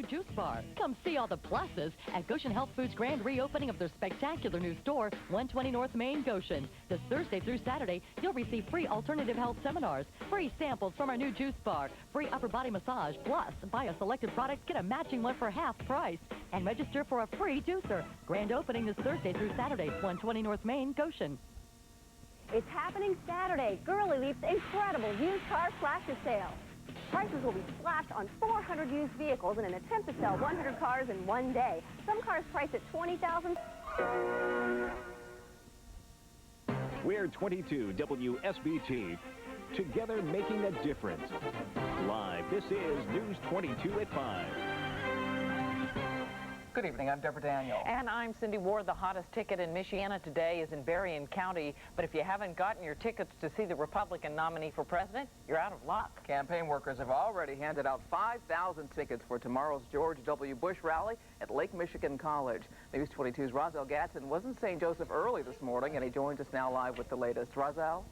juice bar. Come see all the pluses at Goshen Health Food's grand reopening of their spectacular new store, 120 North Main, Goshen. This Thursday through Saturday, you'll receive free alternative health seminars, free samples from our new juice bar, free upper body massage, plus buy a selected product, get a matching one for half price, and register for a free juicer. Grand opening this Thursday through Saturday, 120 North Main, Goshen. It's happening Saturday. Girly Leap's incredible used car flashes sale. Prices will be slashed on 400 used vehicles in an attempt to sell 100 cars in one day. Some cars priced at $20,000. We're 22 WSBT. Together making a difference. Live, this is News 22 at 5. Good evening, I'm Deborah Daniel. And I'm Cindy Ward. The hottest ticket in Michiana today is in Berrien County. But if you haven't gotten your tickets to see the Republican nominee for president, you're out of luck. Campaign workers have already handed out 5,000 tickets for tomorrow's George W. Bush rally at Lake Michigan College. News 22's Roselle Gadsden was in St. Joseph early this morning, and he joins us now live with the latest. Roselle?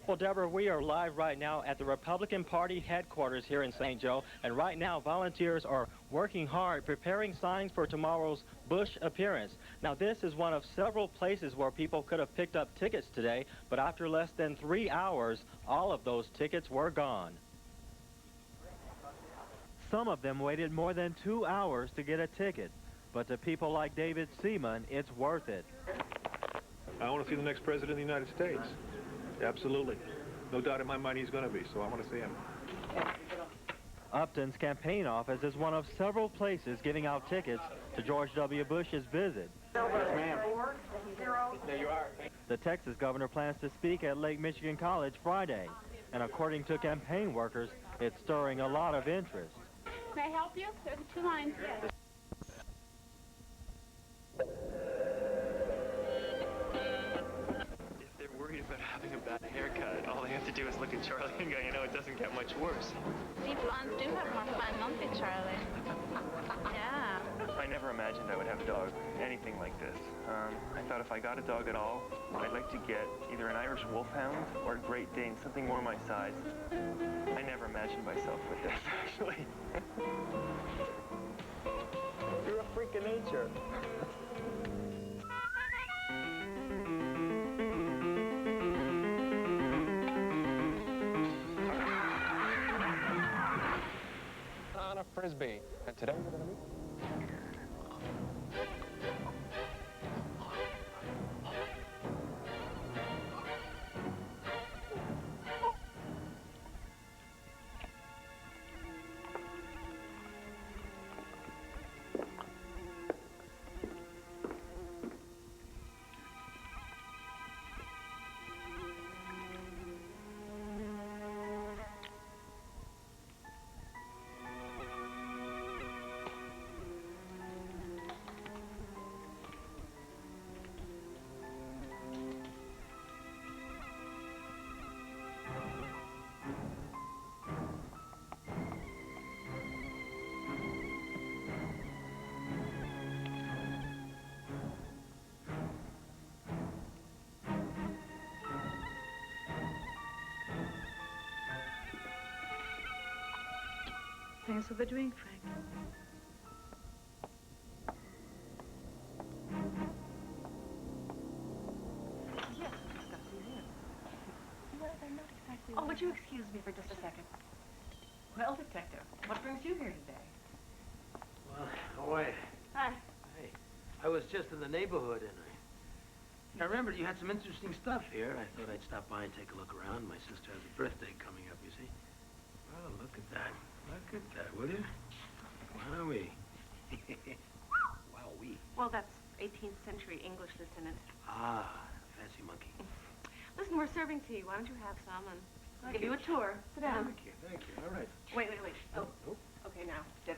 Well, Deborah, we are live right now at the Republican Party headquarters here in St. Joe, and right now volunteers are working hard preparing signs for tomorrow's Bush appearance. Now, this is one of several places where people could have picked up tickets today, but after less than 3 hours, all of those tickets were gone. Some of them waited more than 2 hours to get a ticket, but to people like David Seaman, it's worth it. I want to see the next president of the United States. Absolutely. No doubt in my mind he's going to be, so I want to see him. Upton's campaign office is one of several places giving out tickets to George W. Bush's visit. Yes, ma'am. There you are. The Texas governor plans to speak at Lake Michigan College Friday, and according to campaign workers, it's stirring a lot of interest. May I help you? There's 2 lines. Yes. About having a bad haircut, all they have to do is look at Charlie and go, you know, it doesn't get much worse. See, blondes do have more fun, don't they, Charlie? Yeah. I never imagined I would have a dog, anything like this. I thought if I got a dog at all, I'd like to get either an Irish Wolfhound or a Great Dane, something more my size. I never imagined myself with this, actually. You're a freak of nature. Frisbee. And today we're going to meet. Thanks for the drink, Frank. Yes, stuff you here. Well, I'm not exactly... Oh, would you excuse me for just a second? Well, Detective, what brings you here today? Well, boy. Hi. Hey, I was just in the neighborhood, and I remembered you had some interesting stuff here. I thought I'd stop by and take a look around. My sister has a birthday coming up, you see. Well, look at that. Look at that, will you? Wowee. Wowee. Well, that's 18th century English, Lieutenant. Ah, fancy monkey. Listen, we're serving tea. Why don't you have some, and I'll give you a tour. Sit down. Thank you, thank you. All right. Wait. Oh, okay, now, this.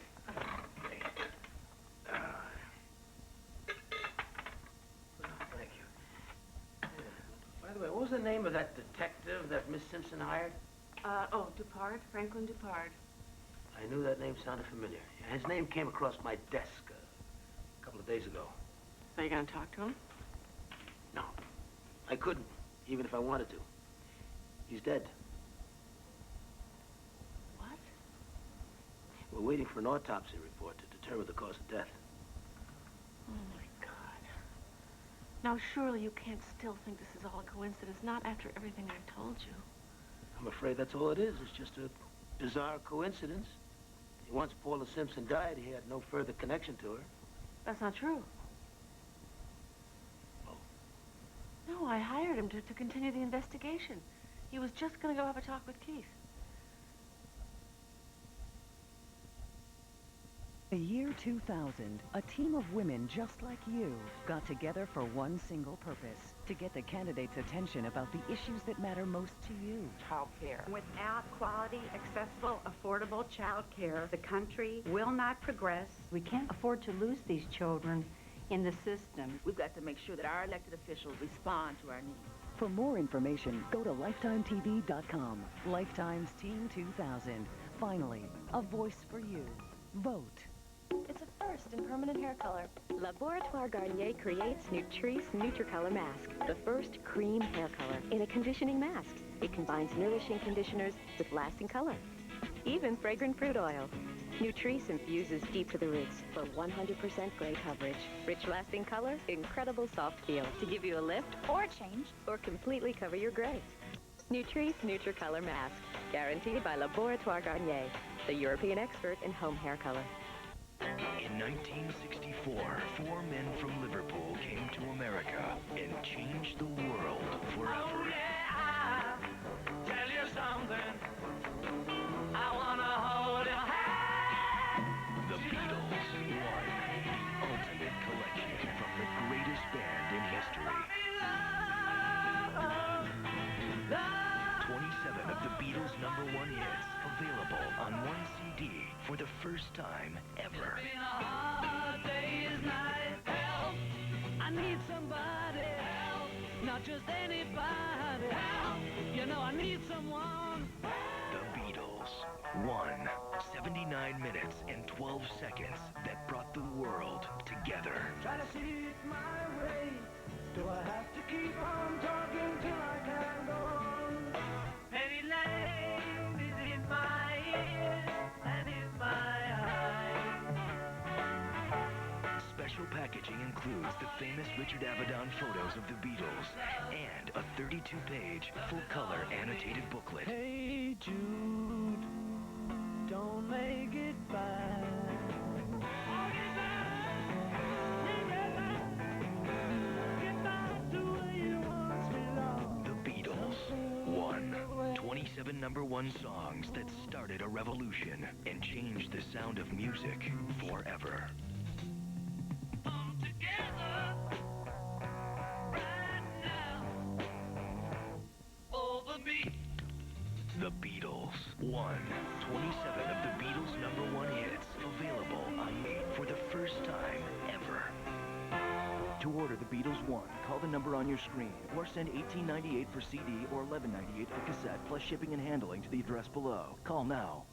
Thank you. By the way, what was the name of that detective that Miss Simpson hired? Dupard, Franklin Dupard. I knew that name sounded familiar. Yeah, his name came across my desk a couple of days ago. Are you going to talk to him? No, I couldn't, even if I wanted to. He's dead. What? We're waiting for an autopsy report to determine the cause of death. Oh, my God. Now, surely you can't still think this is all a coincidence, not after everything I've told you. I'm afraid that's all it is. It's just a bizarre coincidence. Once Paula Simpson died, he had no further connection to her. That's not true. Oh. No, I hired him to continue the investigation. He was just going to go have a talk with Keith. The year 2000, a team of women just like you got together for one single purpose, to get the candidates' attention about the issues that matter most to you. Child care. Without quality, accessible, affordable child care, the country will not progress. We can't afford to lose these children in the system. We've got to make sure that our elected officials respond to our needs. For more information, go to LifetimeTV.com. Lifetime's Team 2000. Finally, a voice for you. Vote. It's a first in permanent hair color. Laboratoire Garnier creates Nutrice Nutricolor Mask, the first cream hair color in a conditioning mask. It combines nourishing conditioners with lasting color, even fragrant fruit oil. Nutrice infuses deep to the roots for 100% gray coverage. Rich lasting color, incredible soft feel to give you a lift or change or completely cover your gray. Nutrice Nutricolor Mask, guaranteed by Laboratoire Garnier, the European expert in home hair color. In 1964, 4 men from Liverpool came to America and changed the world forever. Oh, yeah, I'll tell you something. I wanna hold your hand. The Beatles, one, the ultimate collection from the greatest band in history. 27 of the Beatles' #1 hits available on one CD for the first time ever. It's been a hard day's night. Help! I need somebody. Help! Not just anybody. Help! You know I need someone. The Beatles, one, 79 minutes and 12 seconds that brought the world together. Try to see it my way. Do I have to keep on talking till I can go on? Penny Lane is in my ears and in my eyes. Special packaging includes the famous Richard Avedon photos of the Beatles and a 32-page, full-color annotated booklet. Hey Jude, don't make it bad. The Beatles, one, 27 #1 songs that started a revolution and changed the sound of music forever. The Beatles, one, 27 of the Beatles' #1 hits available on me for the first time ever. To order The Beatles 1, call the number on your screen or send $18.98 for CD or $11.98 for cassette, plus shipping and handling to the address below. Call now.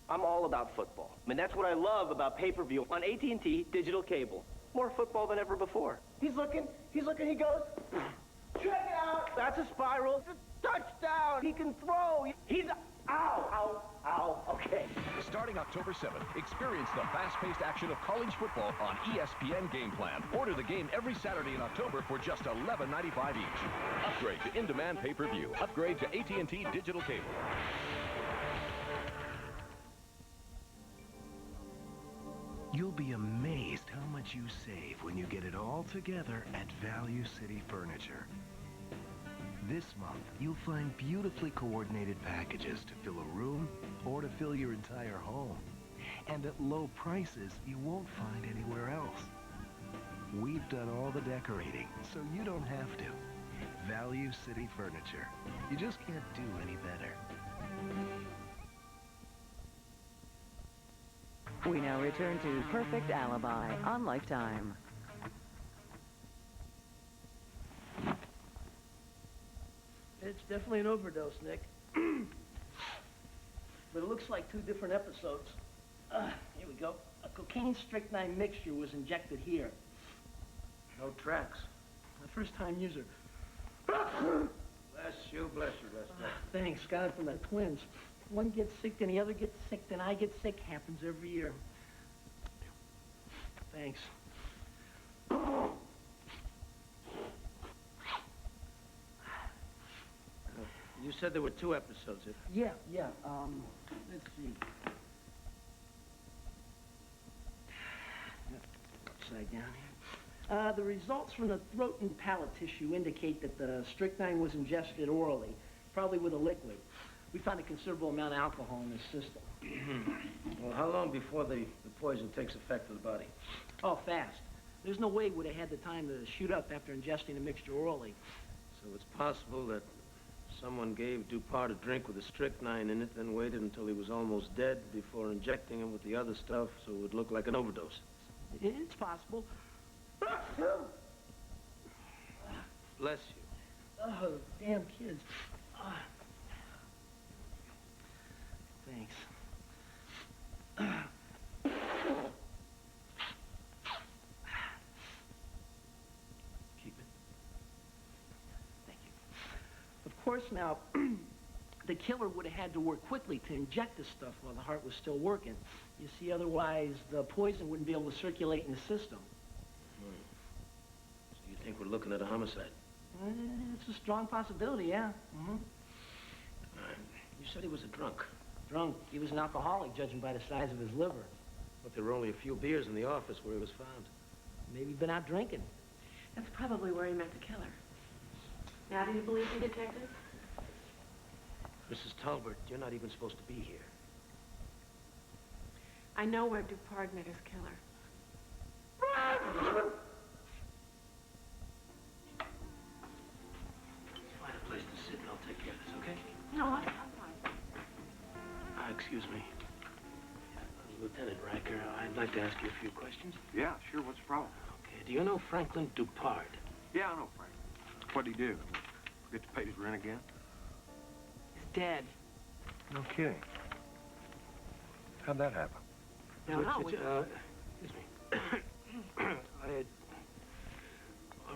I'm all about football. I mean, that's what I love about pay-per-view on AT&T Digital Cable. More football than ever before. He's looking, he goes, check it out. That's a spiral. It's a touchdown. He can throw. He's, ow, okay. Starting October 7th, experience the fast-paced action of college football on ESPN Game Plan. Order the game every Saturday in October for just $11.95 each. Upgrade to in-demand pay-per-view. Upgrade to AT&T Digital Cable. You'll be amazed how much you save when you get it all together at Value City Furniture. This month, you'll find beautifully coordinated packages to fill a room or to fill your entire home. And at low prices you won't find anywhere else. We've done all the decorating, so you don't have to. Value City Furniture. You just can't do any better. We now return to Perfect Alibi on Lifetime. It's definitely an overdose, Nick. But it looks like 2 different episodes. Here we go. A cocaine strychnine mixture was injected here. No tracks. A first-time user. Bless you, bless you, bless you. Thanks, got it from the twins. One gets sick, then the other gets sick, then I get sick. Happens every year. Thanks. You said there were 2 episodes. Yeah. Let's see. Upside down here. The results from the throat and palate tissue indicate that the strychnine was ingested orally, probably with a liquid. We found a considerable amount of alcohol in his system. Well, how long before the poison takes effect in the body? Oh, fast. There's no way he would have had the time to shoot up after ingesting the mixture orally. So it's possible that someone gave Dupart a drink with the strychnine in it, then waited until he was almost dead before injecting him with the other stuff so it would look like an overdose. It's possible. Bless you. Oh, damn kids. Thanks. Keep it. Thank you. Of course, now, the killer would have had to work quickly to inject this stuff while the heart was still working. You see, otherwise, the poison wouldn't be able to circulate in the system. So you think we're looking at a homicide? It's a strong possibility, yeah. You said he was a drunk. Drunk. He was an alcoholic, judging by the size of his liver. But there were only a few beers in the office where he was found. Maybe he'd been out drinking. That's probably where he met the killer. Now, do you believe me, Detective? Mrs. Talbert, you're not even supposed to be here. I know where Dupart met his killer. Find a place to sit and I'll take care of this, okay? No, I'm fine. Excuse me. Lieutenant Riker, I'd like to ask you a few questions. Yeah, sure. What's the problem? Okay, do you know Franklin Dupart? Yeah, I know Frank. What'd he do? Forget to pay his rent again? He's dead. No kidding. How'd that happen? No, Excuse me.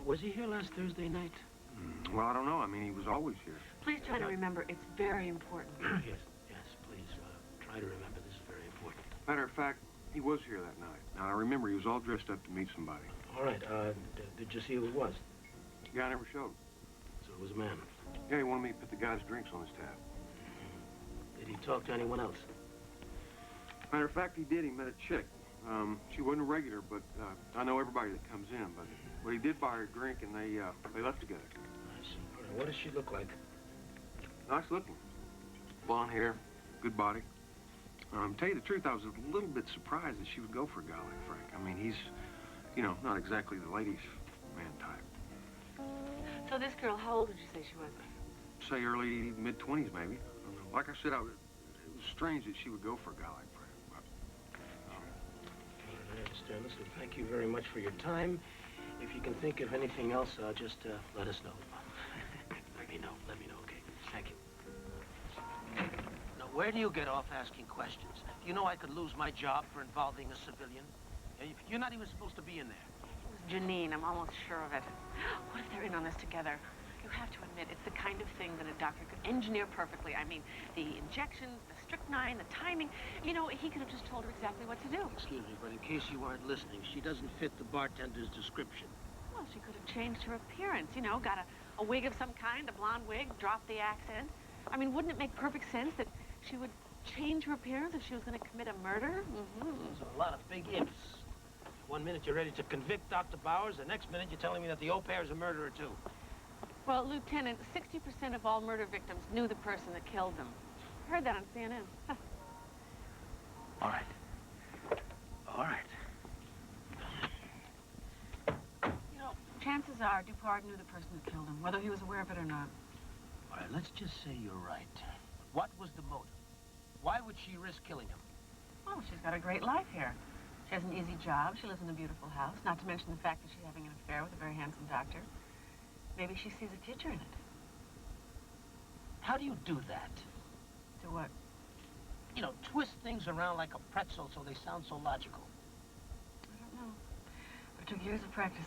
Was he here last Thursday night? Well, I don't know. I mean, he was always here. Please try to remember, it's very important. Yes, please. Try to remember. This is very important. Matter of fact, he was here that night. Now, I remember he was all dressed up to meet somebody. All right, did you see who it was? The guy never showed. So it was a man. Yeah, he wanted me to put the guy's drinks on his tab. Did he talk to anyone else? Matter of fact, he did. He met a chick. She wasn't a regular, but I know everybody that comes in. But he did buy her a drink, and they left together. I see. All right, what does she look like? Nice looking. Blonde hair, good body. Tell you the truth, I was a little bit surprised that she would go for a guy like Frank. I mean, he's, not exactly the ladies' man type. So this girl, how old did you say she was? Say early mid-20s, maybe. I don't know. Like I said, it was strange that she would go for a guy like Frank. I understand. Listen, thank you very much for your time. If you can think of anything else, just let us know. Let me know, okay? Thank you. Now, where do you get off asking questions? Do you know I could lose my job for involving a civilian? You're not even supposed to be in there. It was Janine, I'm almost sure of it. What if they're in on this together? You have to admit, it's the kind of thing that a doctor could engineer perfectly. I mean, the injections, the strychnine, the timing. He could have just told her exactly what to do. Excuse me, but in case you weren't listening, she doesn't fit the bartender's description. Well, she could have changed her appearance, got a wig of some kind, a blonde wig, dropped the accent. I mean, wouldn't it make perfect sense that she would change her appearance if she was going to commit a murder? Those are a lot of big ifs. One minute you're ready to convict Dr. Bowers, the next minute you're telling me that the au pair's a murderer, too. Well, Lieutenant, 60% of all murder victims knew the person that killed them. I heard that on CNN. All right. Chances are Dupart knew the person that killed him, whether he was aware of it or not. All right, let's just say you're right. What was the motive? Why would she risk killing him? Well, she's got a great life here. She has an easy job. She lives in a beautiful house, not to mention the fact that she's having an affair with a very handsome doctor. Maybe she sees a future in it. How do you do that? Do what? Twist things around like a pretzel so they sound so logical. I don't know. But it took years of practice.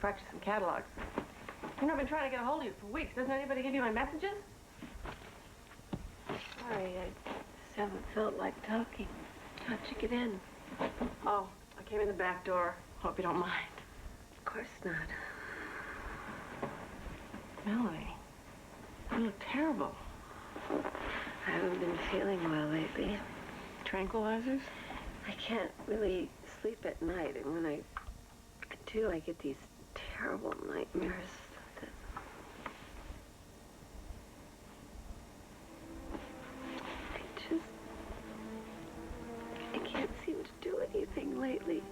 practice some catalogs. You know, I've been trying to get a hold of you for weeks. Doesn't anybody give you my messages? Sorry, I just haven't felt like talking. How'd you get in? Oh, I came in the back door. Hope you don't mind. Of course not. Melanie, you look terrible. I haven't been feeling well lately. Tranquilizers? I can't really sleep at night, and when I do, I get these terrible nightmares. I can't seem to do anything lately.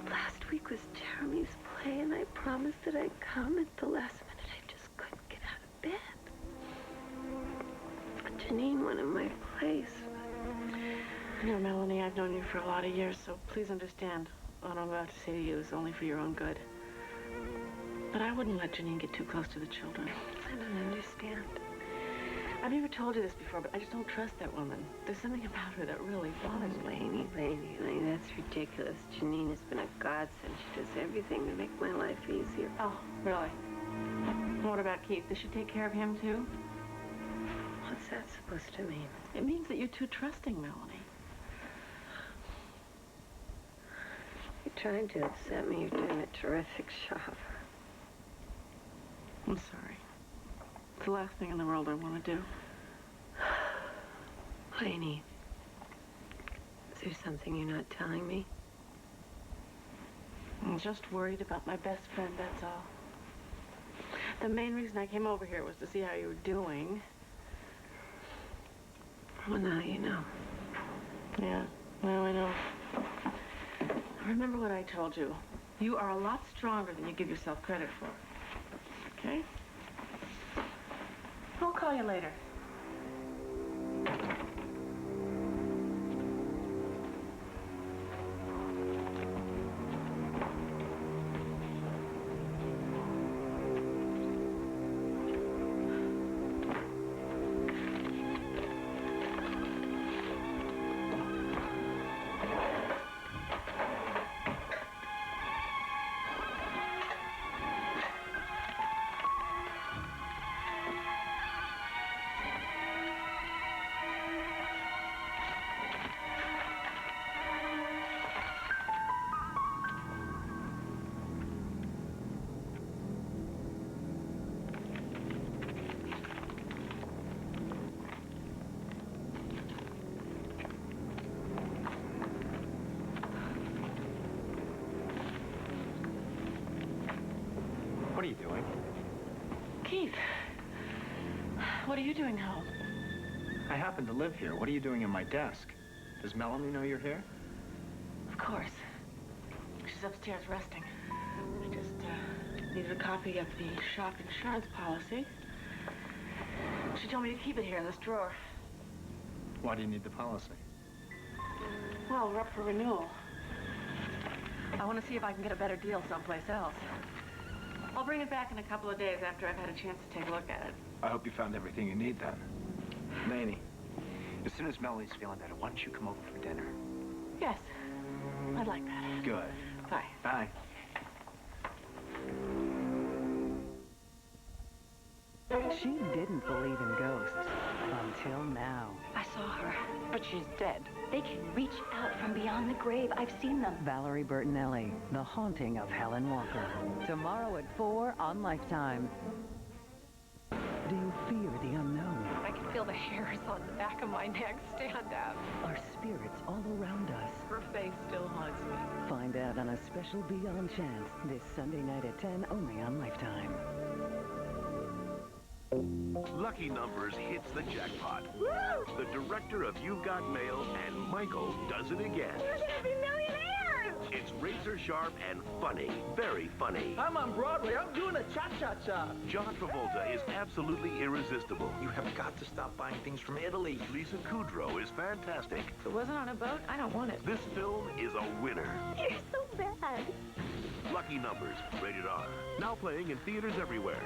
Last week was Jeremy's play, and I promised that I'd come. At the last minute, I just couldn't get out of bed. Janine wanted my place. I know, Melanie, I've known you for a lot of years, so please understand what I'm about to say to you is only for your own good. But I wouldn't let Janine get too close to the children. I don't understand. I've never told you this before, but I just don't trust that woman. There's something about her that really bothers me. Lainey, that's ridiculous. Janine has been a godsend. She does everything to make my life easier. Oh, really? What about Keith? Does she take care of him, too? What's that supposed to mean? It means that you're too trusting, Melanie. You're trying to upset me. You're doing a terrific job. I'm sorry. It's the last thing in the world I want to do. Lainey, is there something you're not telling me? I'm just worried about my best friend, that's all. The main reason I came over here was to see how you were doing. Well, now you know. Yeah, now I know. Remember what I told you. You are a lot stronger than you give yourself credit for. Okay? I'll call you later. What are you doing? Keith, what are you doing home? I happen to live here. What are you doing in my desk? Does Melanie know you're here? Of course. She's upstairs resting. I just needed a copy of the shop insurance policy. She told me to keep it here in this drawer. Why do you need the policy? Well, we're up for renewal. I want to see if I can get a better deal someplace else. I'll bring it back in a couple of days after I've had a chance to take a look at it. I hope you found everything you need then. Lainey, as soon as Melanie's feeling better, why don't you come over for dinner? Yes, I'd like that. Good. Bye. Bye. She didn't believe in ghosts until now. I saw her, but she's dead. They can reach out from beyond the grave. I've seen them. Valerie Bertinelli, The Haunting of Helen Walker. Tomorrow at 4 on Lifetime. Do you fear the unknown? I can feel the hairs on the back of my neck stand up. Are spirits all around us? Her face still haunts me. Find out on a special Beyond Chance this Sunday night at 10 only on Lifetime. Lucky Numbers hits the jackpot. Woo! The director of You've Got Mail and Michael does it again. We're gonna be millionaires! It's razor sharp and funny. Very funny. I'm on Broadway. I'm doing a cha-cha-cha. John Travolta is absolutely irresistible. You have got to stop buying things from Italy. Lisa Kudrow is fantastic. If it wasn't on a boat, I don't want it. This film is a winner. You're so bad. Lucky Numbers, rated R. Now playing in theaters everywhere.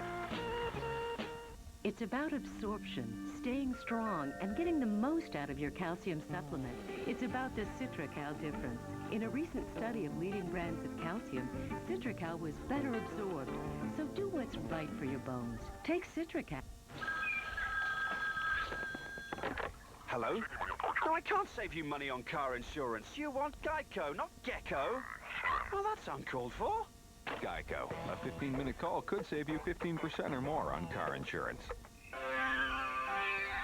It's about absorption, staying strong, and getting the most out of your calcium supplement. It's about the CitraCal difference. In a recent study of leading brands of calcium, Citrical was better absorbed. So do what's right for your bones. Take Citrical. Hello? No, I can't save you money on car insurance. You want Geico, not Gecko. Well, that's uncalled for. Geico. A 15-minute call could save you 15% or more on car insurance.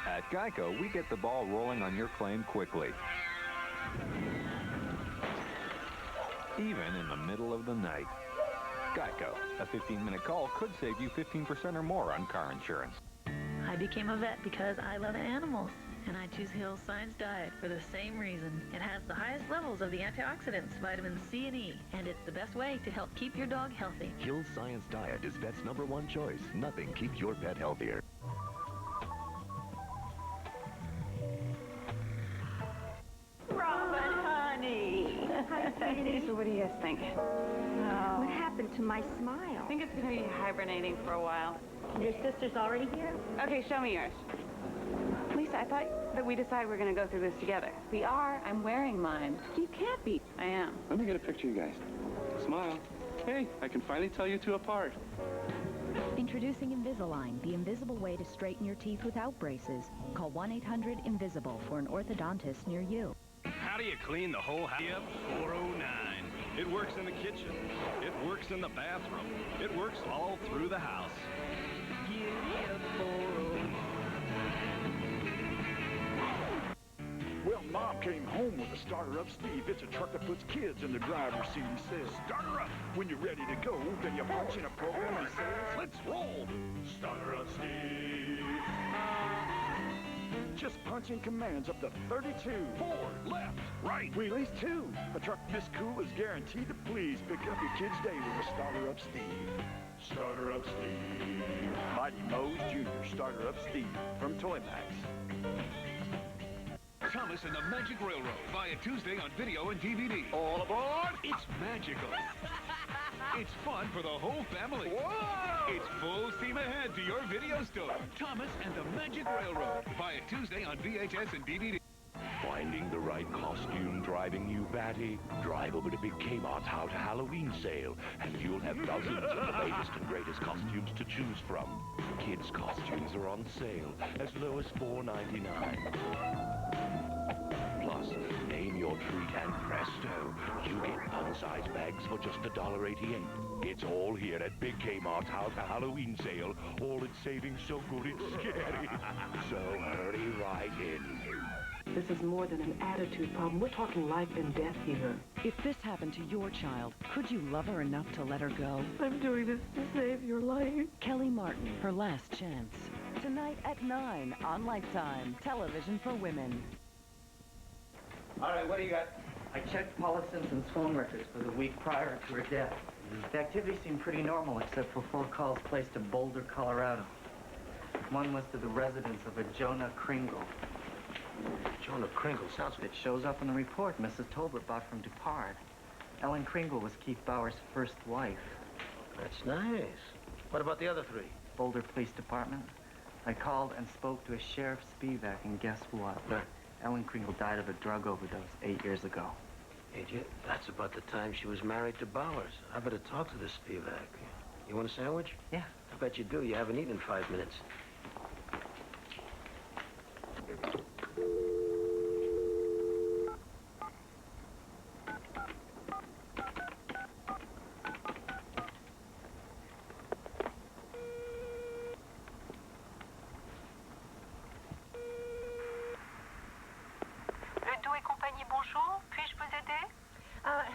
At Geico, we get the ball rolling on your claim quickly. Even in the middle of the night. Geico. A 15-minute call could save you 15% or more on car insurance. I became a vet because I love animals. And I choose Hill's Science Diet for the same reason. It has the highest levels of the antioxidants, vitamins C and E, and it's the best way to help keep your dog healthy. Hill's Science Diet is vet's #1 choice. Nothing keeps your pet healthier. Robin, honey. Hi, sweetie. So what do you guys think? Oh. What happened to my smile? I think it's going to be hibernating for a while. Your sister's already here? Okay, show me yours. Lisa, I thought that we decided we're going to go through this together. We are. I'm wearing mine. You can't be. I am. Let me get a picture, you guys. Smile. Hey, I can finally tell you two apart. Introducing Invisalign, the invisible way to straighten your teeth without braces. Call 1-800-INVISIBLE for an orthodontist near you. How do you clean the whole house? Yep, 409. It works in the kitchen. It works in the bathroom. It works all through the house. Giddy-up 409. Well, Mom came home with a starter-up Steve. It's a truck that puts kids in the driver's seat. He says, starter up. When you're ready to go, then you punch in a program and says, let's roll. Starter up Steve. Just punch in commands up to 32. Forward, left, right. Wheelies 2. A truck this cool is guaranteed to please. Pick up your kid's day with a starter up Steve. Starter up Steve. Mighty Moe's Jr. Starter up Steve from Toy Max. Thomas and the Magic Railroad via Tuesday on video and DVD. All aboard! It's magical. It's fun for the whole family. Whoa! It's full steam ahead to your video store. Thomas and the Magic Railroad via Tuesday on VHS and DVD. Finding the right costume driving you batty? Drive over to Big Kmart's How to Halloween sale, and you'll have dozens of the latest and greatest costumes to choose from. Kids' costumes are on sale, as low as $4.99. Plus, name your treat and presto, you get fun-size bags for just $1.88. It's all here at Big Kmart's How to Halloween sale. All its savings so good it's scary. So hurry right in. This is more than an attitude problem. We're talking life and death here. If this happened to your child, could you love her enough to let her go? I'm doing this to save your life. Kelly Martin, Her Last Chance. Tonight at 9 on Lifetime. Television for women. All right, what do you got? I checked Paula Simpson's phone records for the week prior to her death. The activity seemed pretty normal, except for 4 calls placed to Boulder, Colorado. One was to the residence of a Jonah Kringle. Jonah Kringle sounds good. It shows up in the report Mrs. Tolbert bought from Dupard. Ellen Kringle was Keith Bauer's first wife. That's nice. What about the other 3? Boulder Police Department. I called and spoke to a Sheriff Spivak, and guess what? What? Ellen Kringle died of a drug overdose 8 years ago. Idiot, that's about the time she was married to Bowers. I better talk to this Spivak. You want a sandwich? Yeah. I bet you do. You haven't eaten in 5 minutes.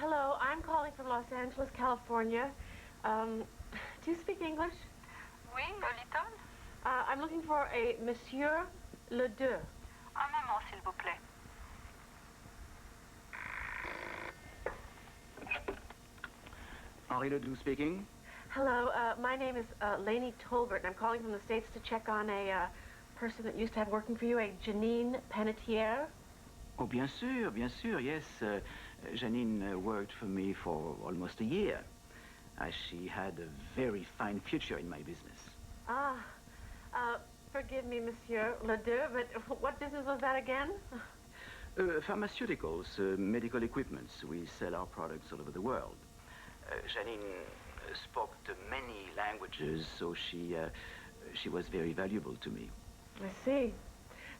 Hello, I'm calling from Los Angeles, California. Do you speak English? Oui, a little. I'm looking for a Monsieur Ledoux. Un moment, s'il vous plaît. Henri Ledoux speaking. Hello, my name is Lainey Tolbert, and I'm calling from the States to check on a person that used to have working for you, a Janine Panettiere. Oh, bien sûr, yes. Janine worked for me for almost a year. She had a very fine future in my business. Forgive me, Monsieur Ledoux, but what business was that again? Pharmaceuticals, medical equipments. We sell our products all over the world. Janine spoke to many languages, so she was very valuable to me. I see.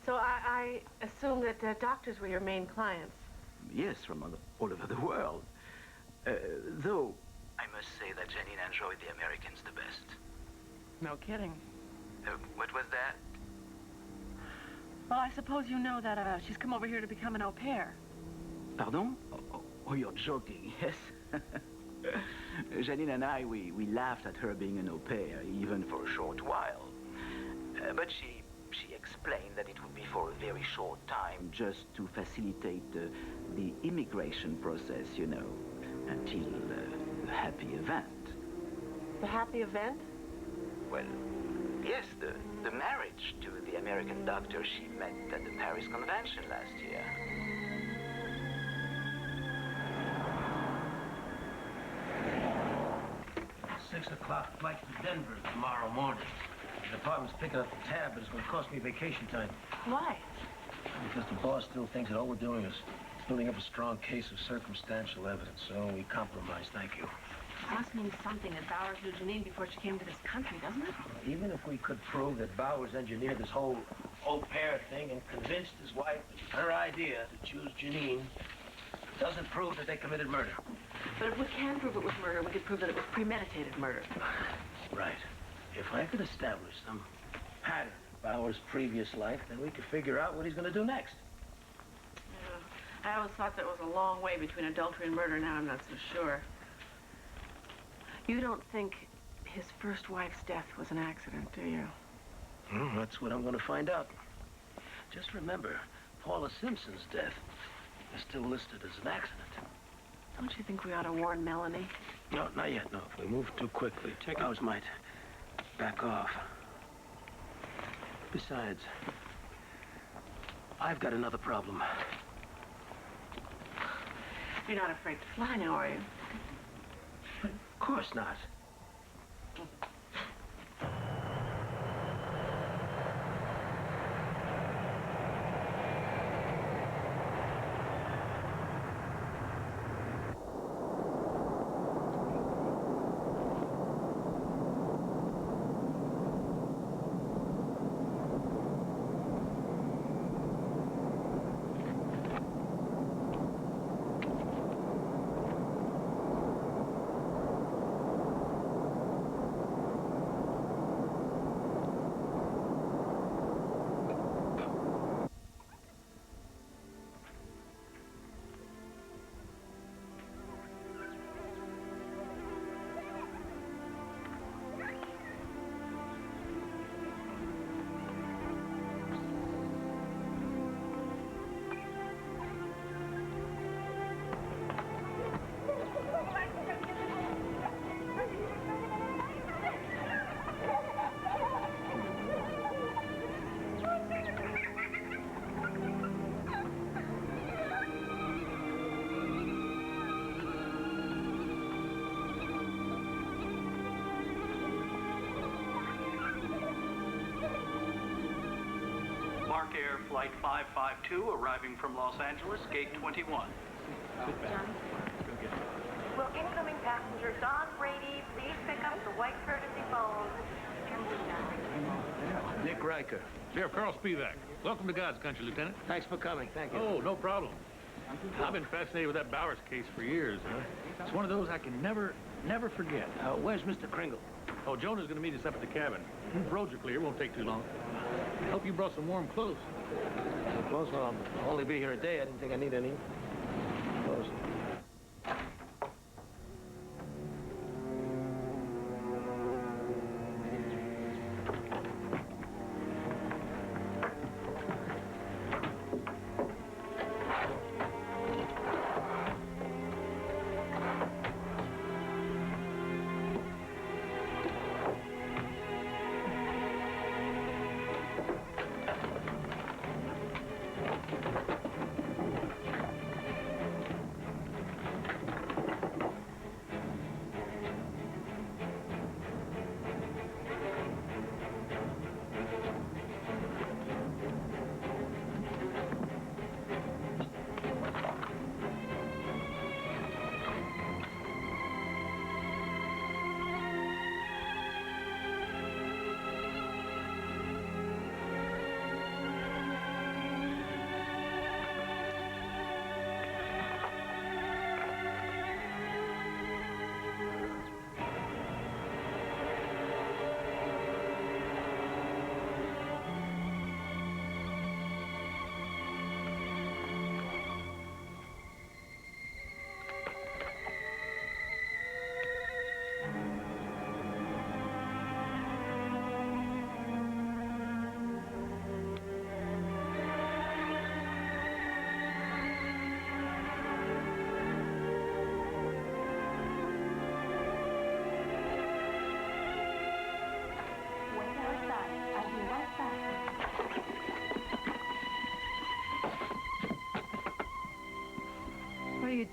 So I assume that doctors were your main clients. Yes, from all over the world. Though, I must say that Janine enjoyed the Americans the best. No kidding. What was that? Well, I suppose you know that she's come over here to become an au pair. Pardon? Oh, you're joking, yes? Janine and I, we laughed at her being an au pair, even for a short while. But she explained that it would be for a very short time, just to facilitate the immigration process, you know, until the happy event. The happy event? Well, yes, the marriage to the American doctor she met at the Paris Convention last year. 6 o'clock flight to Denver tomorrow morning. The department's picking up the tab, but it's going to cost me vacation time. Why? Because the boss still thinks that all we're doing is building up a strong case of circumstantial evidence. So we compromise, thank you. It must mean something that Bowers knew Janine before she came to this country, doesn't it? Even if we could prove that Bowers engineered this whole au pair thing and convinced his wife it was her idea to choose Janine, it doesn't prove that they committed murder. But if we can prove it was murder, we could prove that it was premeditated murder. Right. If I could establish some pattern in Bowers' previous life, then we could figure out what he's going to do next. Yeah. I always thought there was a long way between adultery and murder. Now I'm not so sure. You don't think his first wife's death was an accident, do you? Well, that's what I'm going to find out. Just remember, Paula Simpson's death is still listed as an accident. Don't you think we ought to warn Melanie? No, not yet, no. If we move too quickly, Bowers might back off. Besides, I've got another problem. You're not afraid to fly now, are you? Of course not. Mark Air Flight 552 arriving from Los Angeles, Gate 21. Will incoming passenger Don Brady please pick up the white courtesy phone? Nick Riker. Sheriff Carl Spivak. Welcome to God's country, Lieutenant. Thanks for coming. Thank you. Oh, no problem. I've been fascinated with that Bowers case for years. It's one of those I can never forget. Where's Mr. Kringle? Oh, Jonah's going to meet us up at the cabin. Roads are clear. Won't take too long. Hope you brought some warm clothes. Clothes? Well, I'll only be here a day. I didn't think I need any clothes.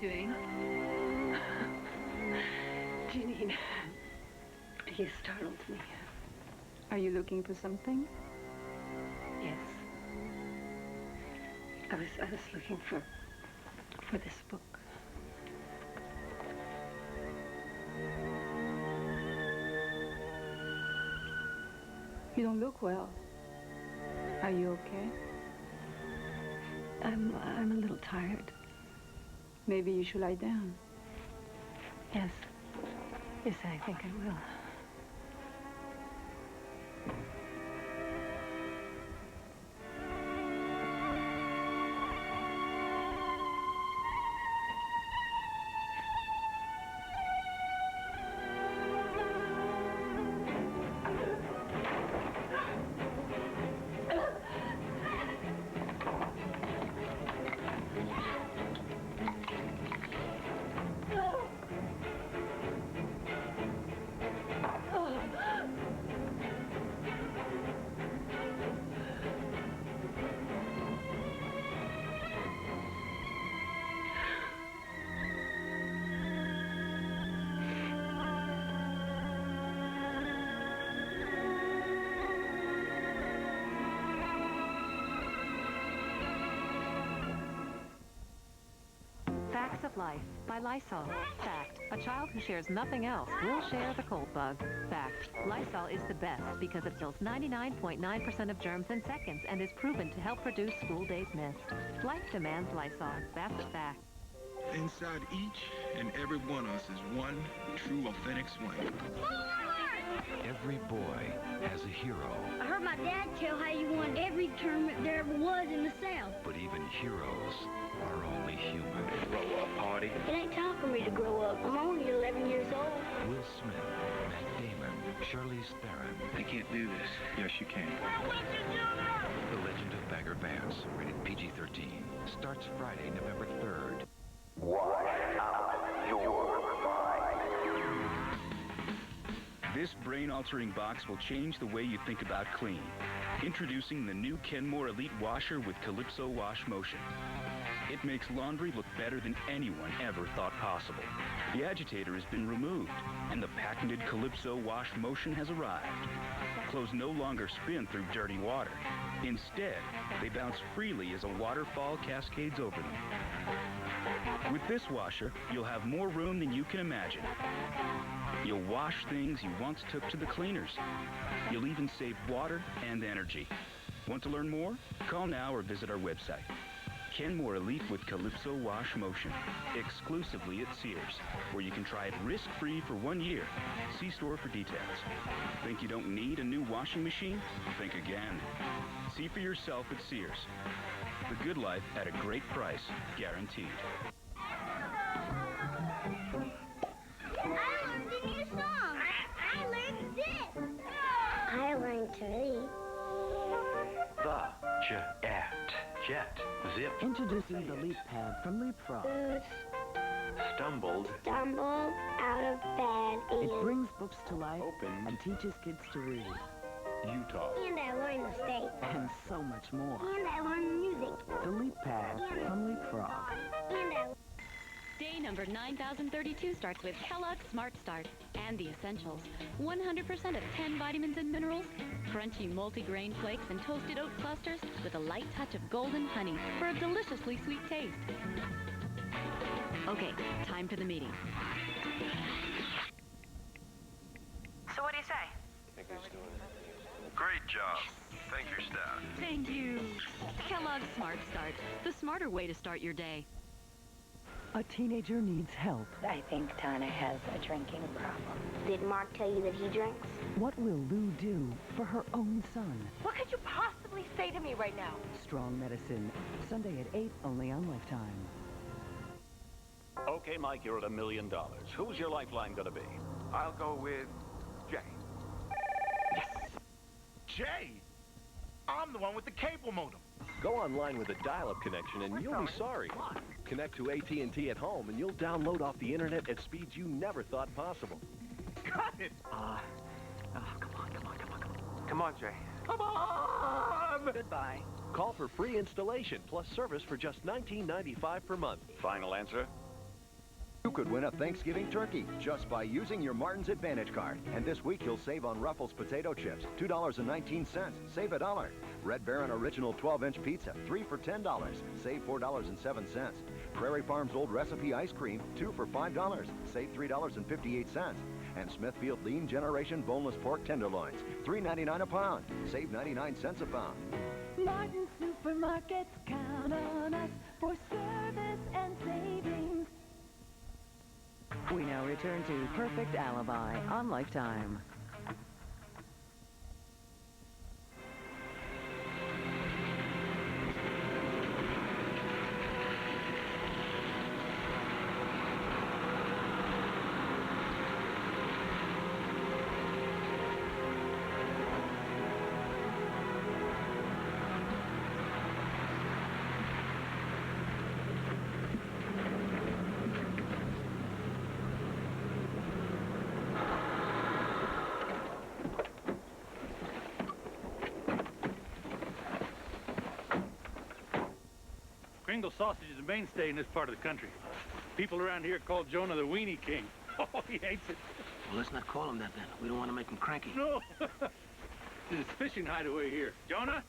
doing? Janine, you startled me. Are you looking for something? Yes. I was looking for this book. You don't look well. Are you okay? I'm a little tired. Maybe you should lie down. Yes. Yes, I think I will. Facts of Life by Lysol. Fact, a child who shares nothing else will share the cold bug. Fact, Lysol is the best because it kills 99.9% of germs in seconds and is proven to help reduce school days missed. Life demands Lysol. That's a fact. Inside each and every one of us is one true, authentic swing. Every boy has a hero, I heard my dad tell how you won every tournament there ever was in the South. but even heroes are only human. Grow up, party. It ain't time for me to grow up. I'm only 11 years old. Will Smith, Matt Damon, Charlize Theron. I can't do this. Yes, you can. The Legend of Bagger Vance, rated PG-13, starts Friday, November 3rd. This brain-altering box will change the way you think about clean. Introducing the new Kenmore Elite Washer with Calypso Wash Motion. It makes laundry look better than anyone ever thought possible. The agitator has been removed, and the patented Calypso Wash Motion has arrived. Clothes no longer spin through dirty water. Instead, they bounce freely as a waterfall cascades over them. With this washer, you'll have more room than you can imagine. You'll wash things you once took to the cleaners. You'll even save water and energy. Want to learn more? Call now or visit our website. Kenmore Elite with Calypso Wash Motion, exclusively at Sears, where you can try it risk-free for 1 year. See store for details. Think you don't need a new washing machine? Think again. See for yourself at Sears. The good life at a great price, guaranteed. I learned a new song. I learned this. I learned to read. The jet, zip. Introducing the Leap Pad from Leapfrog. Stumbled Out of bed. It brings books to life Opened. and teaches kids to read. Utah. And I learned the state. And so much more. And I learned music. The Leap Pad from Leapfrog. And I Day number 9032 starts with Kellogg's Smart Start and the essentials. 100% of 10 vitamins and minerals, crunchy multi-grain flakes and toasted oat clusters with a light touch of golden honey for a deliciously sweet taste. Okay, time for the meeting. So what do you say? Great job. Thank your staff. Thank you. Kellogg's Smart Start, the smarter way to start your day. A teenager needs help. I think Tana has a drinking problem. Did Mark tell you that he drinks? What will Lou do for her own son? What could you possibly say to me right now? Strong Medicine, Sunday at 8, only on Lifetime. Okay, Mike, you're at $1 million. Who's your lifeline gonna be? I'll go with Jay. Jay! I'm the one with the cable modem. Go online with a dial-up connection and you'll be sorry. Connect to AT&T at home and you'll download off the internet at speeds you never thought possible. Got it! Come on, Jay. Come on! Goodbye. Call for free installation plus service for just $19.95 per month. Final answer? You could win a Thanksgiving turkey just by using your Martin's Advantage card. And this week you'll save on Ruffles potato chips, $2.19. Save $1. Red Baron Original 12-inch pizza, 3 for $10. Save $4.07. Prairie Farms Old Recipe ice cream, 2 for $5. Save $3.58. And Smithfield Lean Generation boneless pork tenderloins, $3.99 a pound. Save 99 cents a pound. Martin Supermarkets, count on us for service and savings. We now return to Perfect Alibi on Lifetime. Kringle sausage is a mainstay in this part of the country. People around here call Jonah the Weenie King. Oh, he hates it. Well, let's not call him that then. We don't want to make him cranky. No. This is fishing hideaway here. Jonah?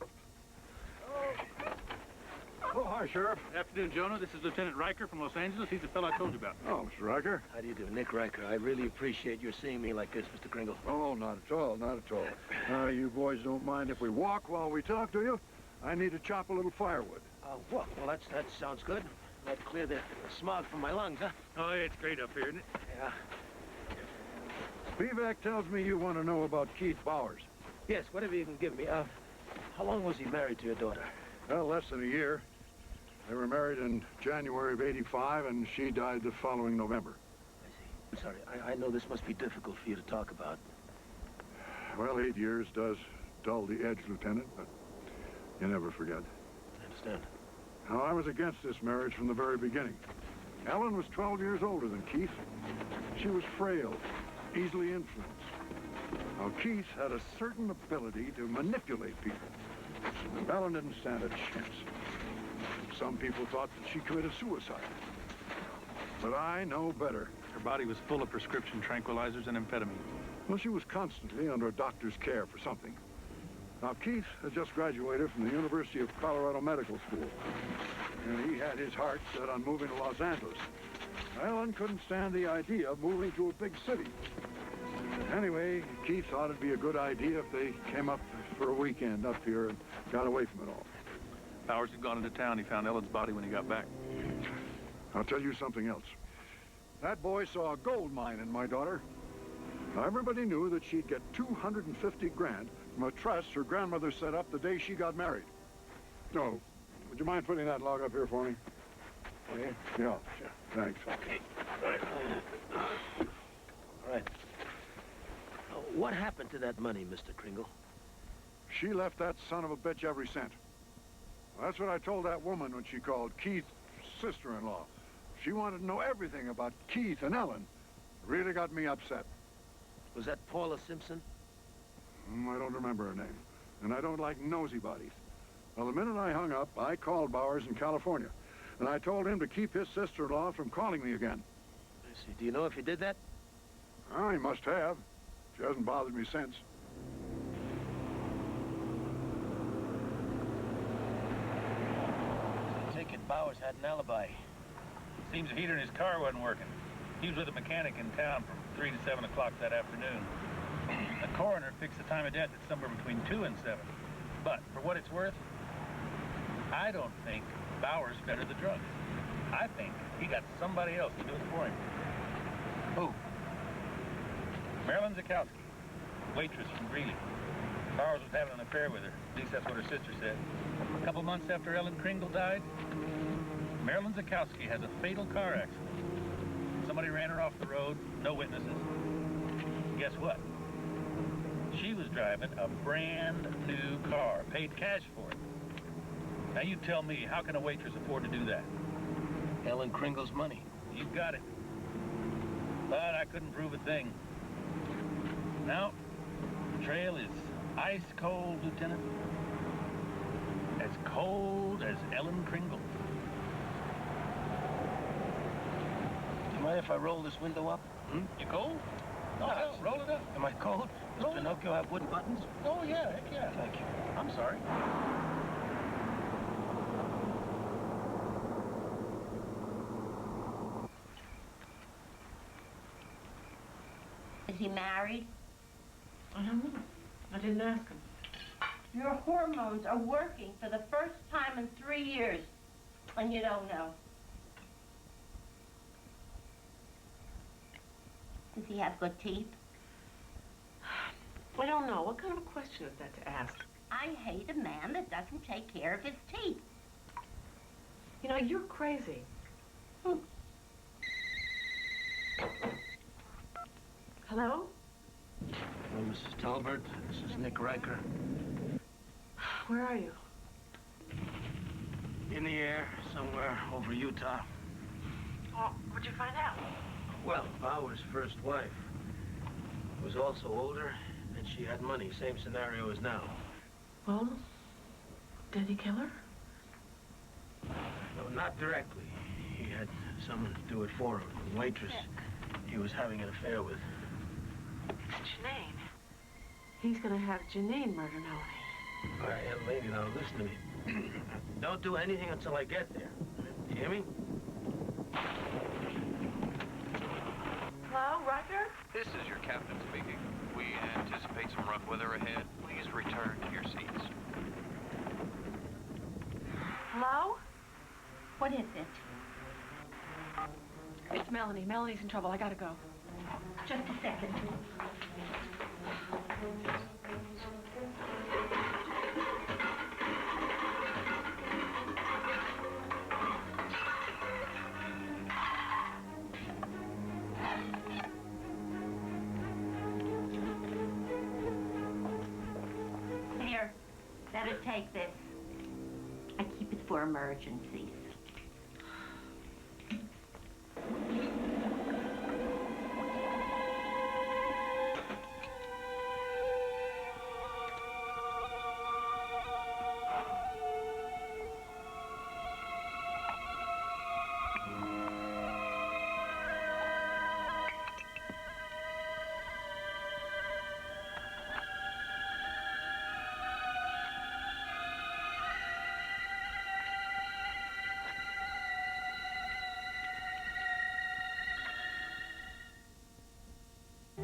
Oh, hi, Sheriff. Afternoon, Jonah. This is Lieutenant Riker from Los Angeles. He's the fellow I told you about. Oh, Mr. Riker. How do you do? Nick Riker. I really appreciate your seeing me like this, Mr. Kringle. Oh, not at all, not at all. You boys don't mind if we walk while we talk, do you? I need to chop a little firewood. Well, that sounds good. That'd clear the smog from my lungs, huh? Oh, yeah, it's great up here, isn't it? Yeah. Spivak tells me you want to know about Keith Bowers. Yes, whatever you can give me. How long was he married to your daughter? Well, less than a year. They were married in January of '85, and she died the following November. I see. I'm sorry. I know this must be difficult for you to talk about. Well, 8 years does dull the edge, Lieutenant, but you never forget. I understand. Now, I was against this marriage from the very beginning. Ellen was 12 years older than Keith. She was frail, easily influenced. Now, Keith had a certain ability to manipulate people. Ellen didn't stand a chance. Some people thought that she committed suicide. But I know better. Her body was full of prescription tranquilizers and amphetamine. Well, she was constantly under a doctor's care for something. Now, Keith had just graduated from the University of Colorado Medical School, and he had his heart set on moving to Los Angeles. Ellen couldn't stand the idea of moving to a big city. Anyway, Keith thought it'd be a good idea if they came up for a weekend up here and got away from it all. Bowers had gone into town. He found Ellen's body when he got back. I'll tell you something else. That boy saw a gold mine in my daughter. Now, everybody knew that she'd get 250 grand from a trust her grandmother set up the day she got married. No. Would you mind putting that log up here for me? Oh, yeah? Yeah, sure. Thanks. Okay. All right. What happened to that money, Mr. Kringle? She left that son of a bitch every cent. Well, that's what I told that woman when she called Keith's sister-in-law. She wanted to know everything about Keith and Ellen. It really got me upset. Was that Paula Simpson? I don't remember her name. And I don't like nosy bodies. Well, the minute I hung up, I called Bowers in California. And I told him to keep his sister-in-law from calling me again. I see. Do you know if he did that? Oh, he must have. She hasn't bothered me since. I take it Bowers had an alibi. Seems the heater in his car wasn't working. He was with a mechanic in town from 3 to 7 o'clock that afternoon. The coroner fixed the time of death at somewhere between 2 and 7. But, for what it's worth, I don't think Bowers fed her the drugs. I think he got somebody else to do it for him. Who? Marilyn Zakowski, waitress from Greeley. Bowers was having an affair with her. At least that's what her sister said. A couple months after Ellen Kringle died, Marilyn Zakowski has a fatal car accident. Somebody ran her off the road, no witnesses. Guess what? She was driving a brand new car, paid cash for it. Now you tell me, how can a waitress afford to do that? Ellen Kringle's money. You got it. But I couldn't prove a thing. Now, the trail is ice cold, Lieutenant. As cold as Ellen Kringle. You might mind if I roll this window up? You cold? Oh, hell, roll it up. Am I cold? Does Pinocchio have wooden buttons? Oh, yeah, heck yeah. Thank you. I'm sorry. Is he married? I don't know. I didn't ask him. Your hormones are working for the first time in 3 years, and you don't know. Does he have good teeth? I don't know. What kind of a question is that to ask? I hate a man that doesn't take care of his teeth. You know, you're crazy. Hello? Hello, Mrs. Talbert. This is Nick Riker. Where are you? In the air, somewhere over Utah. Oh, what'd you find out? Well, Bauer's first wife was also older, and she had money. Same scenario as now. Well, did he kill her? No, not directly. He had someone do it for him. A waitress he was having an affair with. Janine. He's gonna have Janine murder Melanie. All right, young lady, now listen to me. Don't do anything until I get there. You hear me? Hello, Riker? This is your captain speaking. We anticipate some rough weather ahead. Please return to your seats. Hello? What is it? It's Melanie. Melanie's in trouble. I gotta go. Just a second. Here, better take this. I keep it for emergencies.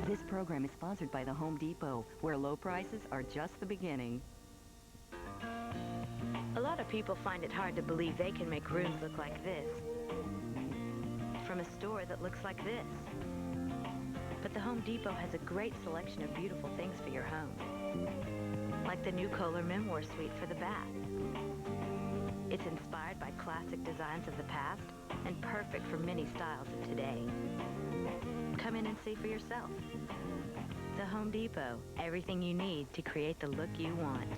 This program is sponsored by the Home Depot, where low prices are just the beginning. A lot of people find it hard to believe they can make rooms look like this. From a store that looks like this. But the Home Depot has a great selection of beautiful things for your home. Like the new Kohler Memoir Suite for the bath. It's inspired by classic designs of the past and perfect for many styles of today. Come in and see for yourself. The Home Depot, everything you need to create the look you want.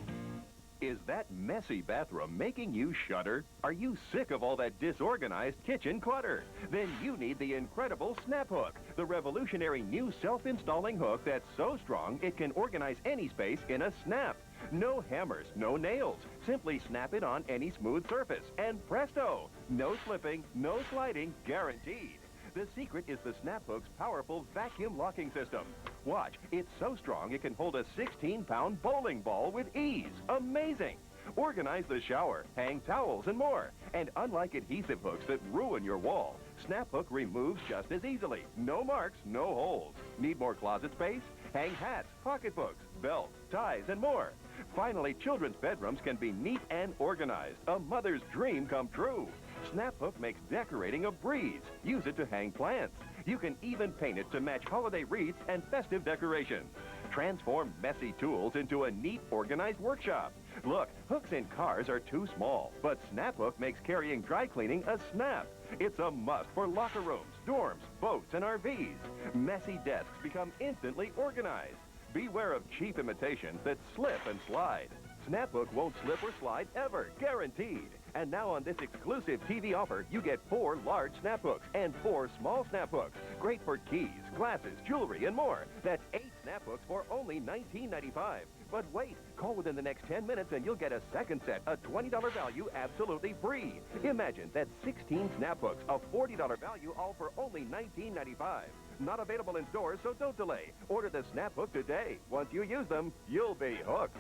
Is that messy bathroom making you shudder? Are you sick of all that disorganized kitchen clutter? Then you need the incredible Snap Hook, the revolutionary new self-installing hook that's so strong it can organize any space in a snap. No hammers, no nails. Simply snap it on any smooth surface, and presto! No slipping, no sliding, guaranteed. The secret is the Snap Hook's powerful vacuum locking system. Watch, it's so strong it can hold a 16-pound bowling ball with ease. Amazing! Organize the shower, hang towels, and more. And unlike adhesive hooks that ruin your wall, Snap Hook removes just as easily. No marks, no holes. Need more closet space? Hang hats, pocketbooks, belts, ties, and more. Finally, children's bedrooms can be neat and organized. A mother's dream come true. Snap Hook makes decorating a breeze. Use it to hang plants. You can even paint it to match holiday wreaths and festive decorations. Transform messy tools into a neat, organized workshop. Look, hooks in cars are too small, but Snap Hook makes carrying dry cleaning a snap. It's a must for locker rooms, dorms, boats, and RVs. Messy desks become instantly organized. Beware of cheap imitations that slip and slide. Snap Hook won't slip or slide ever, guaranteed. And now on this exclusive TV offer, you get 4 large Snap Hooks and 4 small Snap Hooks. Great for keys, glasses, jewelry, and more. That's 8 Snap Hooks for only $19.95. But wait, call within the next 10 minutes and you'll get a second set, a $20 value, absolutely free. Imagine that's 16 snap hooks, a $40 value, all for only $19.95. Not available in stores, so don't delay. Order the snap hook today. Once you use them, you'll be hooked.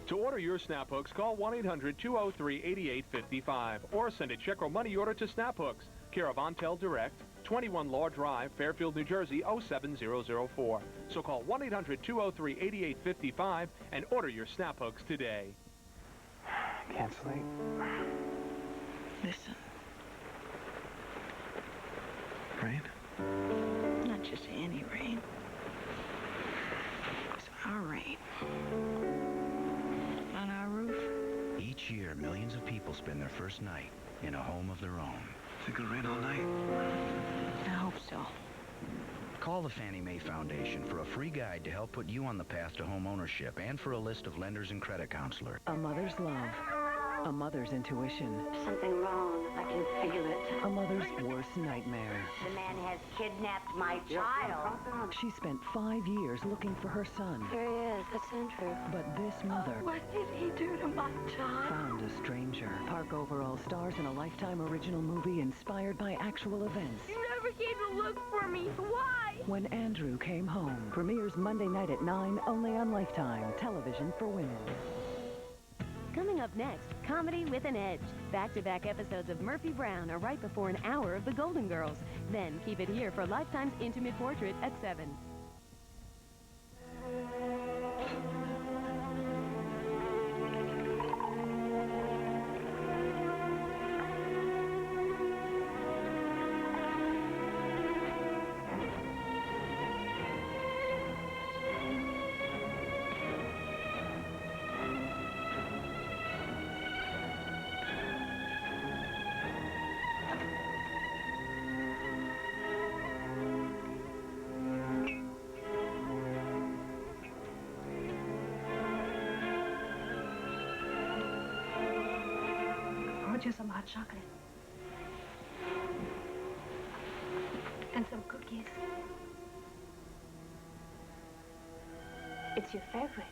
To order your snap hooks, call 1-800-203-8855 or send a check or money order to Snap Hooks, care of Ontel Direct, 21 Law Drive, Fairfield, New Jersey, 07004. So call 1-800-203-8855 and order your snap hooks today. Can't sleep. Listen. Rain? Not just any rain. It's our rain. On our roof. Each year, millions of people spend their first night in a home of their own. Think it'll rain all night? I hope so. Call the Fannie Mae Foundation for a free guide to help put you on the path to home ownership and for a list of lenders and credit counselors. A mother's love. A mother's intuition. Something wrong. I can feel it. A mother's worst nightmare. The man has kidnapped my child. She spent 5 years looking for her son. There he is. That's Andrew. But this mother What did he do to my child? found a stranger. Park Overall stars in a Lifetime original movie inspired by actual events. You never came to look for me. Why? When Andrew Came Home. Premieres Monday night at 9, only on Lifetime. Television for women. Coming up next, Comedy with an Edge. Back-to-back episodes of Murphy Brown are right before an hour of The Golden Girls. Then keep it here for Lifetime's Intimate Portrait at 7. You some hot chocolate and some cookies. It's your favorite.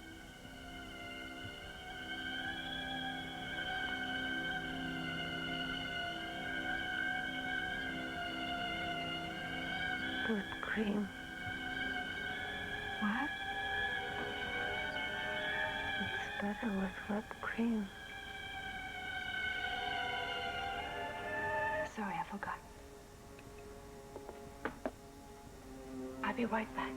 Whipped cream. What? It's better with whipped cream. Sorry, I forgot. I'll be right back.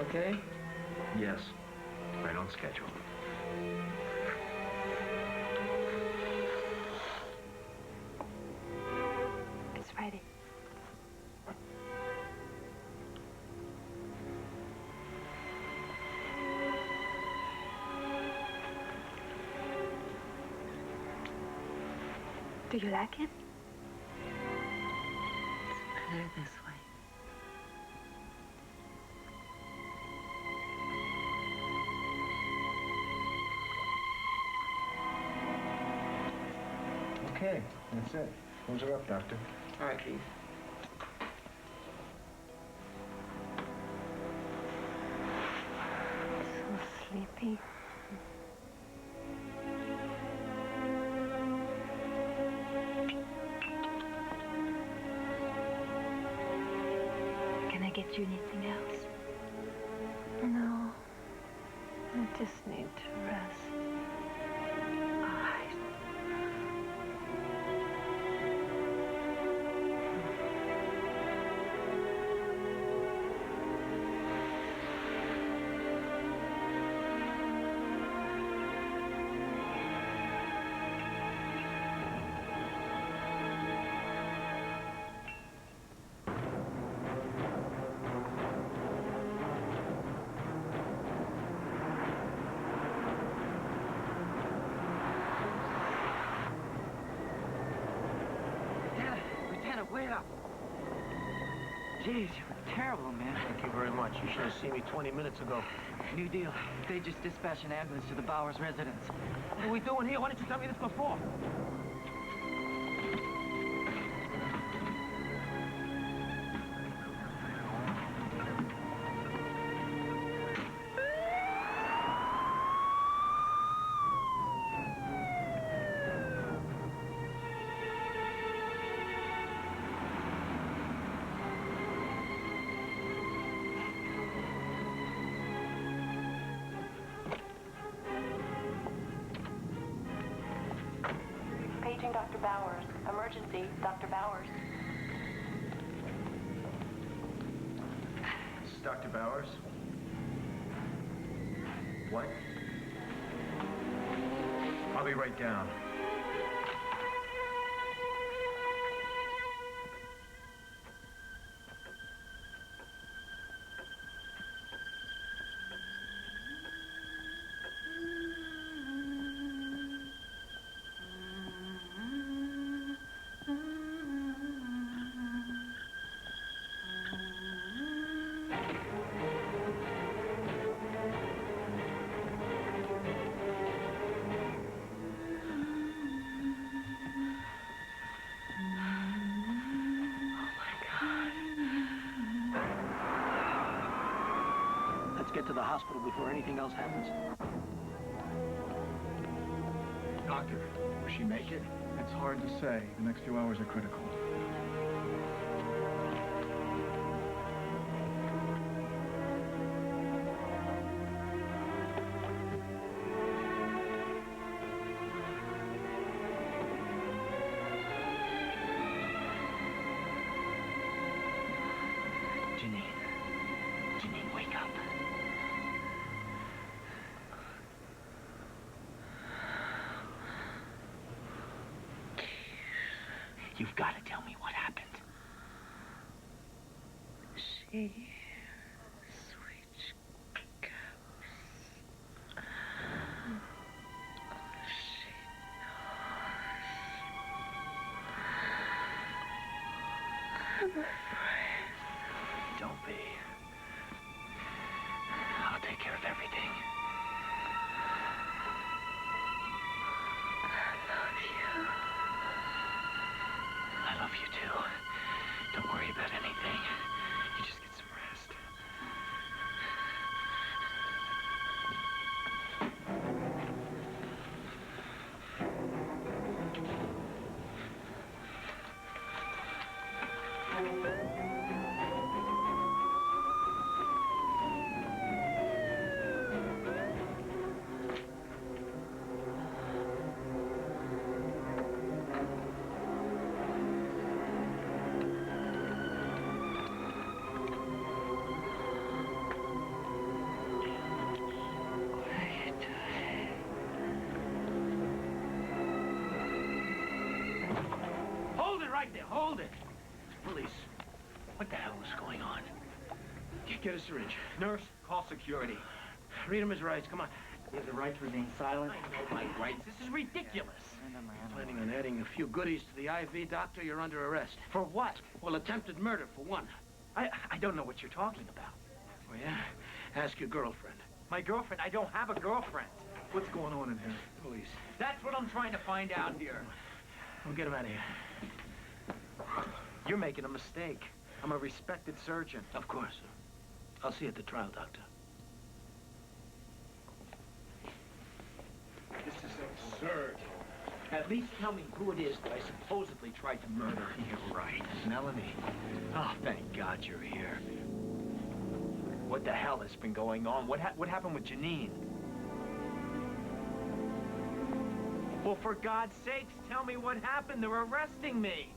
Okay? Yes. Right on schedule. It's ready. Do you like it? It's better this way. Okay, that's it. Close her up, Doctor. All right, Keith. So sleepy. Can I get you anything else? No. I just need to rest. All right. Jeez, you look terrible, man. Thank you very much. You should have seen me 20 minutes ago. New deal. They just dispatched an ambulance to the Bowers residence. What are we doing here? Why didn't you tell me this before? Paging Dr. Bowers. Emergency, Dr. Bowers. This is Dr. Bowers. What? I'll be right down. Let's get to the hospital before anything else happens. Doctor, will she make it? It's hard to say. The next few hours are critical. Janine, wake up. You've got to tell me what happened. She switched cups. She knows. I'm afraid. Don't be. I'll take care of everything. I love you too. Don't worry about anything. You just get some rest. Hold it right there. Hold it. Police. What the hell is going on? Get a syringe. Nurse, call security. Read him his rights. Come on. You have the right to remain silent. I know my rights. This is ridiculous. Planning on adding a few goodies to the IV, doctor, you're under arrest. For what? Well, attempted murder, for one. I don't know what you're talking about. Oh, yeah? Ask your girlfriend. My girlfriend? I don't have a girlfriend. What's going on in here? Police. That's what I'm trying to find out here. We'll get him out of here. You're making a mistake. I'm a respected surgeon. Of course. I'll see you at the trial, doctor. This is absurd. At least tell me who it is that I supposedly tried to murder. You're right. Melanie. Oh, thank God you're here. What the hell has been going on? What happened with Janine? Well, for God's sakes, tell me what happened. They're arresting me.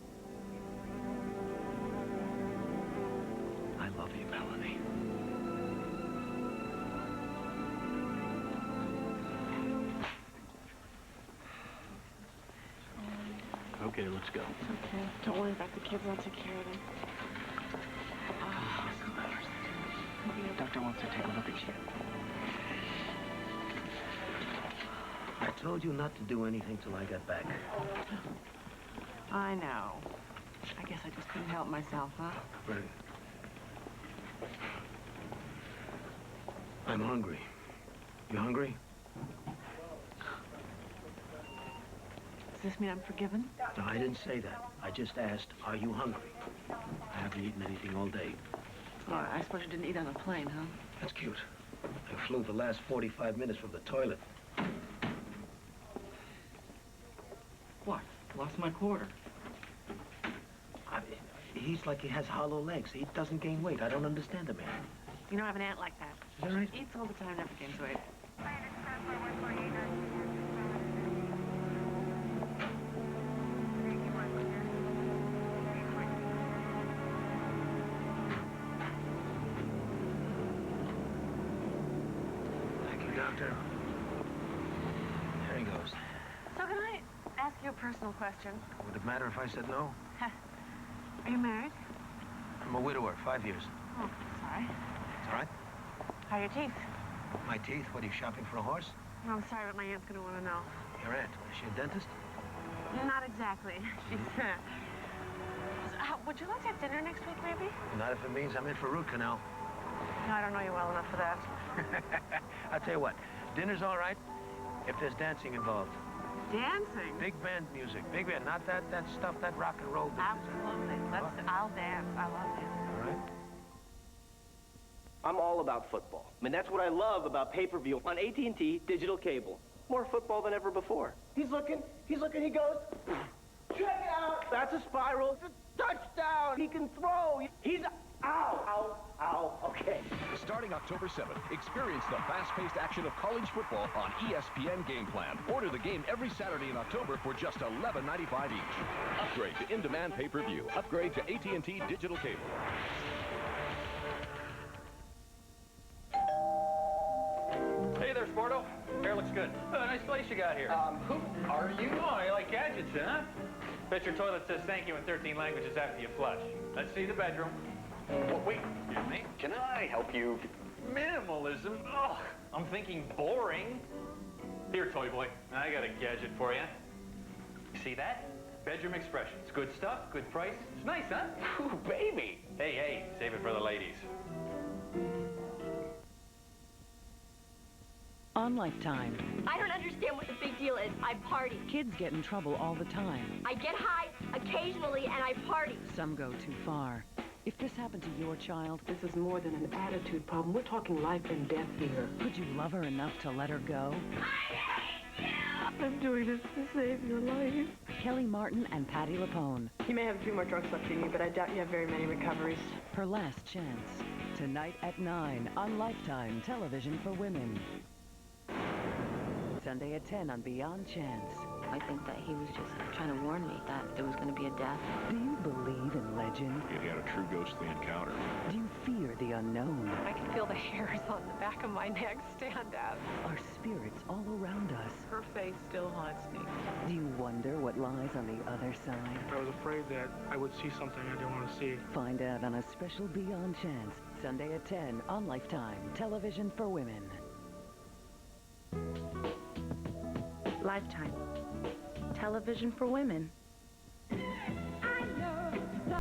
I love you, Melanie. Okay, let's go. Okay, don't worry about the kids. I'll take care of them. Doctor wants to take a look at you. I told you not to do anything till I got back. I know. I guess I just couldn't help myself, huh? Right. I'm hungry. You hungry? Does this mean I'm forgiven? No, I didn't say that. I just asked, are you hungry? I haven't eaten anything all day. Oh, I suppose you didn't eat on the plane, huh? That's cute. I flew the last 45 minutes from the toilet. What? Lost my quarter. He's like he has hollow legs. He doesn't gain weight. I don't understand the man. You know, I have an aunt like that. Is that right? She eats all the time, never gains weight. Thank you, doctor. There he goes. So can I ask you a personal question? Would it matter if I said no? Are you married? I'm a widower, 5 years. Oh, sorry. It's all right? How are your teeth? My teeth? What, are you shopping for a horse? No, I'm sorry, but my aunt's gonna want to know. Your aunt. Is she a dentist? Not exactly. She's, would you like to have dinner next week, maybe? Not if it means I'm in for root canal. No, I don't know you well enough for that. I'll tell you what, dinner's all right if there's dancing involved. Dancing? Big band music. Big band, not that stuff, that rock and roll business. Absolutely. I'll dance. I love dancing. All right. I'm all about football. I mean, that's what I love about pay-per-view on AT&T digital cable. More football than ever before. He's looking, he goes, check it out. That's a spiral. It's a touchdown. He can throw. He's, ow, okay. Starting October 7th, experience the fast-paced action of college football on ESPN Game Plan. Order the game every Saturday in October for just $11.95 each. Upgrade to in-demand pay-per-view. Upgrade to AT&T digital cable. Hey there, Sporto. Hair looks good. Nice place you got here. Who are you? Oh, you like gadgets, huh? Bet your toilet says thank you in 13 languages after you flush. Let's see the bedroom. Wait, excuse me. Can I help you? Minimalism? Ugh, I'm thinking boring. Here, toy boy, I got a gadget for you. See that? Bedroom expressions. Good stuff, good price. It's nice, huh? Ooh, baby. Hey, save it for the ladies. On Lifetime, I don't understand what the big deal is. I party. kids get in trouble all the time. I get high occasionally and I party. Some go too far. If this happened to your child, This is more than an attitude problem. We're talking life and death here. could you love her enough to let her go? I'm doing this to save your life. Kelly Martin and Patti LuPone. You may have a few more drugs left in you, but I doubt you have very many recoveries. Her Last Chance. Tonight at 9 on Lifetime Television for Women. Sunday at 10 on Beyond Chance. I think that he was just trying to warn me that there was going to be a death. Do you believe in legend? He had a true ghostly encounter. Do you fear the unknown? I can feel the hairs on the back of my neck stand up. Are spirits all around us? Her face still haunts me. Do you wonder what lies on the other side? I was afraid that I would see something I didn't want to see. Find out on a special Beyond Chance, Sunday at 10 on Lifetime Television for Women. Lifetime. Television for women.